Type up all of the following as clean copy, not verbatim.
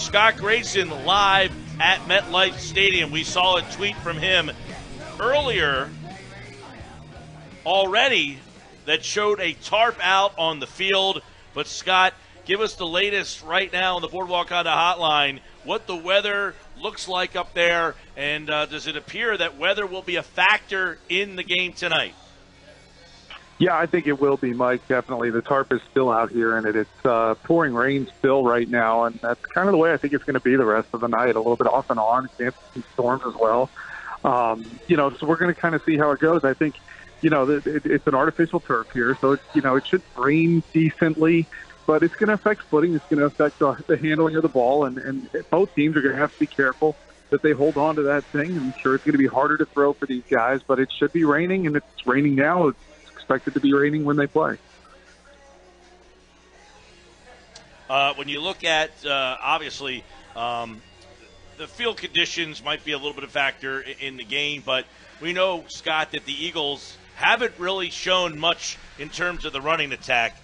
Scott Grayson live at MetLife Stadium. We saw a tweet from him earlier already that showed a tarp out on the field. But, Scott, give us the latest right now on the Boardwalk Honda hotline, what the weather looks like up there, and does it appear that weather will be a factor in the game tonight? Yeah, I think it will be, Mike, definitely. The tarp is still out here, and it's pouring rain still right now, and that's kind of the way I think it's going to be the rest of the night, a little bit off and on, some storms as well. So we're going to kind of see how it goes. I think, it's an artificial turf here, so it should rain decently, but it's going to affect footing. It's going to affect the handling of the ball, and both teams are going to have to be careful that they hold on to that thing. I'm sure it's going to be harder to throw for these guys, but it should be raining, and it's raining now. It's expected to be raining when they play. When you look at, obviously, the field conditions might be a little bit of a factor in the game, but we know, Scott, that the Eagles haven't really shown much in terms of the running attack.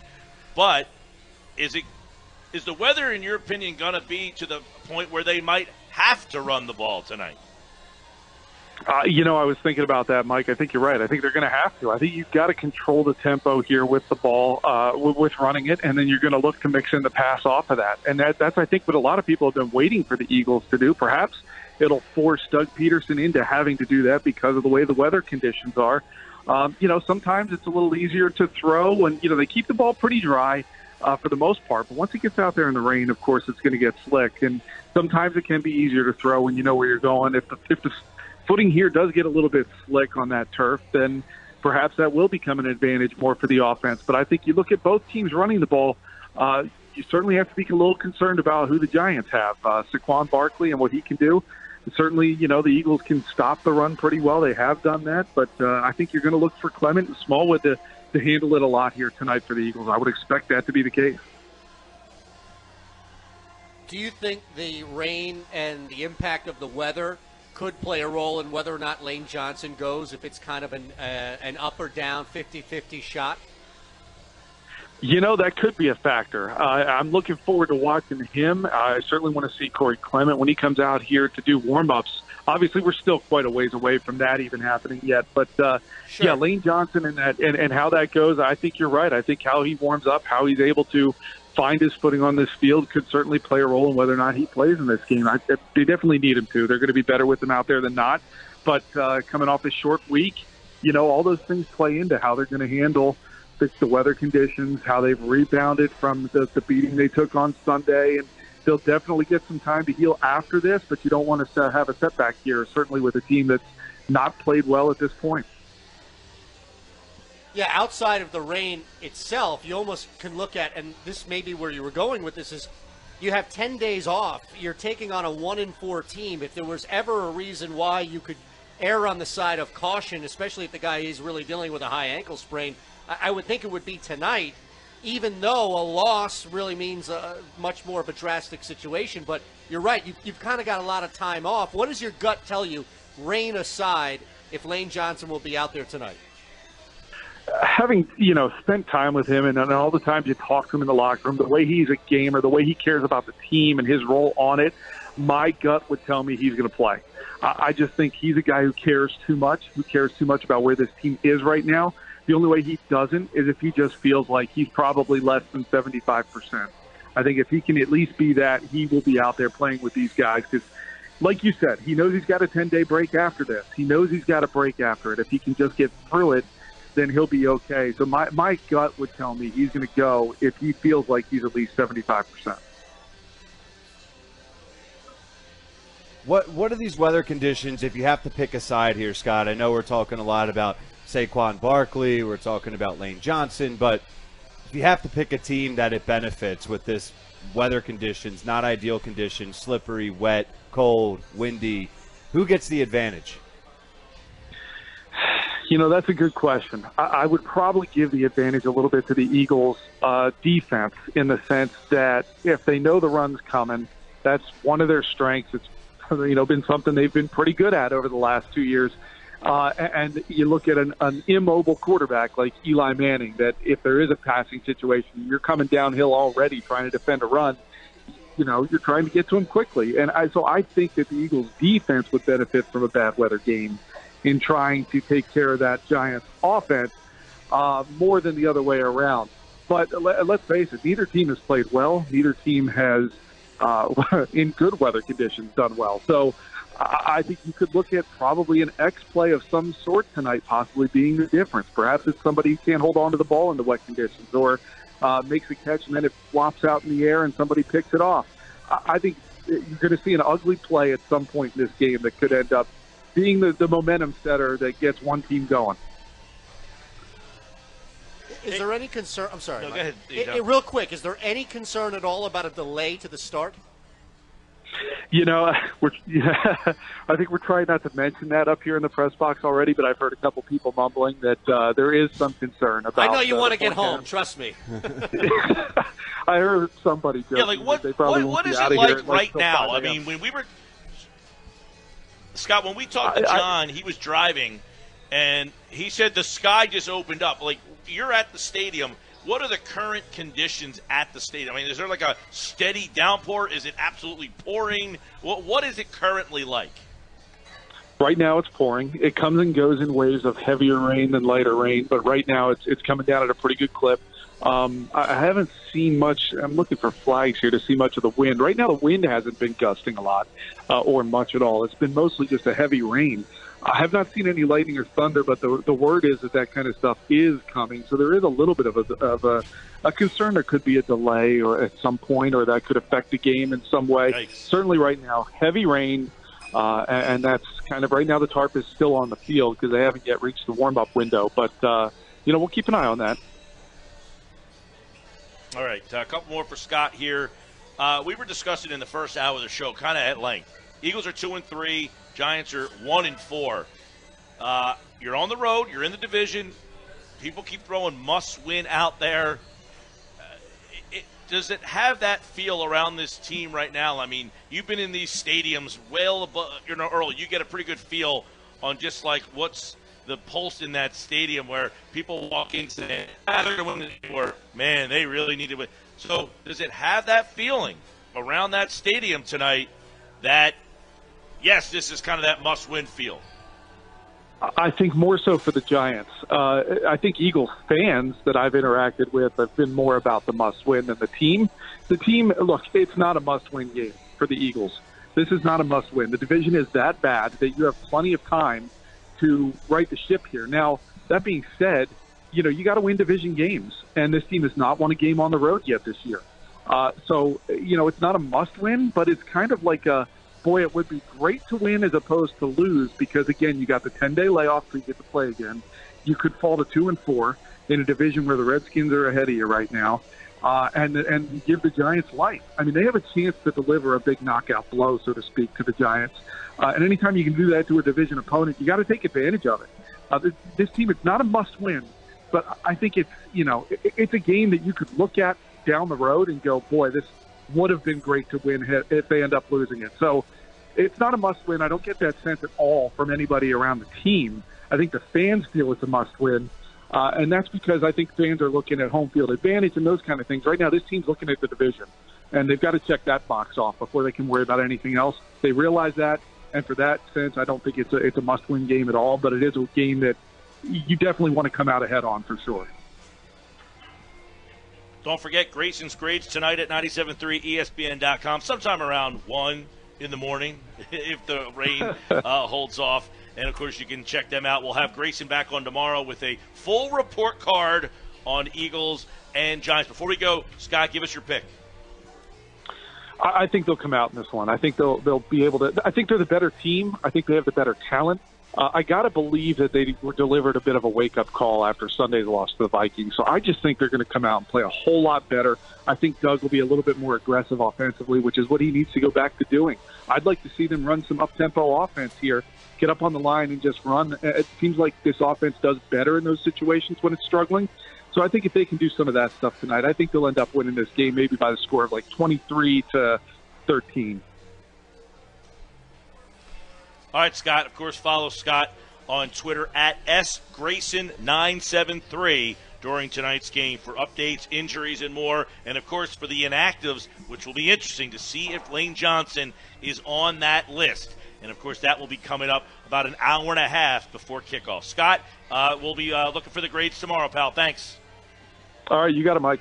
But is the weather, in your opinion, going to be to the point where they might have to run the ball tonight? I was thinking about that, Mike. I think you're right. I think they're going to have to. I think you've got to control the tempo here with the ball, with running it, and then you're going to look to mix in the pass off of that. And that's, I think, what a lot of people have been waiting for the Eagles to do. Perhaps it'll force Doug Peterson into having to do that because of the way the weather conditions are. Sometimes it's a little easier to throw, and, they keep the ball pretty dry for the most part. But once it gets out there in the rain, of course, it's going to get slick. And sometimes it can be easier to throw when you know where you're going. If the footing here does get a little bit slick on that turf, then perhaps that will become an advantage more for the offense. But I think you look at both teams running the ball, you certainly have to be a little concerned about who the Giants have. Saquon Barkley and what he can do. Certainly, the Eagles can stop the run pretty well. They have done that. But I think you're going to look for Clement and Smallwood to handle it a lot here tonight for the Eagles. I would expect that to be the case. Do you think the rain and the impact of the weather could play a role in whether or not Lane Johnson goes, if it's kind of an up or down 50-50 shot? That could be a factor. I'm looking forward to watching him. I certainly want to see Corey Clement when he comes out here to do warm-ups. Obviously, we're still quite a ways away from that even happening yet. But, sure. Yeah, Lane Johnson and how that goes, I think you're right. I think how he warms up, how he's able to find his footing on this field could certainly play a role in whether or not he plays in this game. They definitely need him to. They're going to be better with him out there than not. But coming off a short week, all those things play into how they're going to handle the weather conditions, how they've rebounded from the beating they took on Sunday. And they'll definitely get some time to heal after this, but you don't want to have a setback here, certainly with a team that's not played well at this point. Yeah, outside of the rain itself, you almost can look at, and this may be where you were going with this, is you have 10 days off. You're taking on a 1-4 team. If there was ever a reason why you could err on the side of caution, especially if the guy is really dealing with a high ankle sprain, I would think it would be tonight, even though a loss really means much more of a drastic situation. But you're right, you've kind of got a lot of time off. What does your gut tell you, rain aside, if Lane Johnson will be out there tonight? Having, spent time with him and all the times you talk to him in the locker room, the way he's a gamer, the way he cares about the team and his role on it, my gut would tell me he's going to play. I just think he's a guy who cares too much about where this team is right now. The only way he doesn't is if he just feels like he's probably less than 75%. I think if he can at least be that, he will be out there playing with these guys because, like you said, he knows he's got a 10-day break after this. He knows he's got a break after it. If he can just get through it, then he'll be okay. So my gut would tell me he's going to go if he feels like he's at least 75%. What are these weather conditions, if you have to pick a side here, Scott? I know we're talking a lot about Saquon Barkley, we're talking about Lane Johnson, but if you have to pick a team that it benefits with this weather conditions, not ideal conditions, slippery, wet, cold, windy, who gets the advantage? That's a good question. I would probably give the advantage a little bit to the Eagles' defense in the sense that if they know the run's coming, that's one of their strengths. It's been something they've been pretty good at over the last 2 years. And you look at an immobile quarterback like Eli Manning, that if there is a passing situation, you're coming downhill already trying to defend a run. you're trying to get to them quickly. And so I think that the Eagles' defense would benefit from a bad weather game in trying to take care of that Giants offense more than the other way around. But let's face it, neither team has played well. Neither team has, in good weather conditions, done well. So I think you could look at probably an X play of some sort tonight possibly being the difference. Perhaps it's somebody who can't hold on to the ball in the wet conditions, or makes a catch and then it flops out in the air and somebody picks it off. I think you're going to see an ugly play at some point in this game that could end up being the momentum setter that gets one team going. Is there any concern? I'm sorry. No, go ahead. Real quick, is there any concern at all about a delay to the start? I think we're trying not to mention that up here in the press box already, but I've heard a couple people mumbling that there is some concern about. I know you want to get home. Trust me. I heard somebody joking. Yeah, like what is it like right now? I mean, when we were Scott, when we talked to John, he was driving, and he said the sky just opened up. Like, you're at the stadium. What are the current conditions at the stadium? I mean, is there like a steady downpour? Is it absolutely pouring? What is it currently like? Right now it's pouring. It comes and goes in waves of heavier rain than lighter rain, but right now it's coming down at a pretty good clip. I haven't seen much. I'm looking for flags here to see much of the wind. Right now the wind hasn't been gusting a lot or much at all. It's been mostly just a heavy rain. I have not seen any lightning or thunder, but the word is that kind of stuff is coming. So there is a little bit of a concern. There could be a delay or at some point, or that could affect the game in some way. Nice. Certainly right now, heavy rain, and that's kind of right now the tarp is still on the field because they haven't yet reached the warm-up window. But, we'll keep an eye on that. All right, a couple more for Scott here. We were discussing in the first hour of the show kind of at length. Eagles are 2-3. Giants are 1-4. You're on the road. You're in the division. People keep throwing must-win out there. Does it have that feel around this team right now? I mean, you've been in these stadiums well above, early. You get a pretty good feel on just like what's the pulse in that stadium where people walk in saying, they're going to win, or man, they really need to win. So does it have that feeling around that stadium tonight that, yes, this is kind of that must-win feel? I think more so for the Giants. I think Eagles fans that I've interacted with have been more about the must-win than the team. The team, look, it's not a must-win game for the Eagles. This is not a must-win. The division is that bad that you have plenty of time to right the ship here. Now, that being said, you got to win division games, and this team has not won a game on the road yet this year. So, it's not a must-win, but it's kind of like boy, it would be great to win as opposed to lose because, again, you got the 10-day layoff so you get to play again. You could fall to 2-4 in a division where the Redskins are ahead of you right now, and give the Giants life. I mean, they have a chance to deliver a big knockout blow, so to speak, to the Giants. And anytime you can do that to a division opponent, you got to take advantage of it. This team, it's not a must-win, but I think it's a game that you could look at down the road and go, boy, this would have been great to win if they end up losing it. So it's not a must-win. I don't get that sense at all from anybody around the team. I think the fans feel it's a must-win, and that's because I think fans are looking at home field advantage and those kind of things. Right now, this team's looking at the division, and they've got to check that box off before they can worry about anything else. They realize that, and for that sense, I don't think it's a must-win game at all, but it is a game that you definitely want to come out ahead on for sure. Don't forget Grayson's Grades tonight at 97.3 ESPN.com, sometime around 1 in the morning if the rain holds off. And, of course, you can check them out. We'll have Grayson back on tomorrow with a full report card on Eagles and Giants. Before we go, Scott, give us your pick. I think they'll come out in this one. I think they'll be able to – I think they're the better team. I think they have the better talent. I got to believe that they were delivered a bit of a wake-up call after Sunday's loss to the Vikings. So I just think they're going to come out and play a whole lot better. I think Doug will be a little bit more aggressive offensively, which is what he needs to go back to doing. I'd like to see them run some up-tempo offense here, get up on the line and just run. It seems like this offense does better in those situations when it's struggling. So I think if they can do some of that stuff tonight, I think they'll end up winning this game maybe by the score of like 23-13. All right, Scott. Of course, follow Scott on Twitter at SGrayson973 during tonight's game for updates, injuries, and more. And, of course, for the inactives, which will be interesting to see if Lane Johnson is on that list. And, of course, that will be coming up about an hour and a half before kickoff. Scott, we'll be looking for the grades tomorrow, pal. Thanks. All right, you got it, Mike.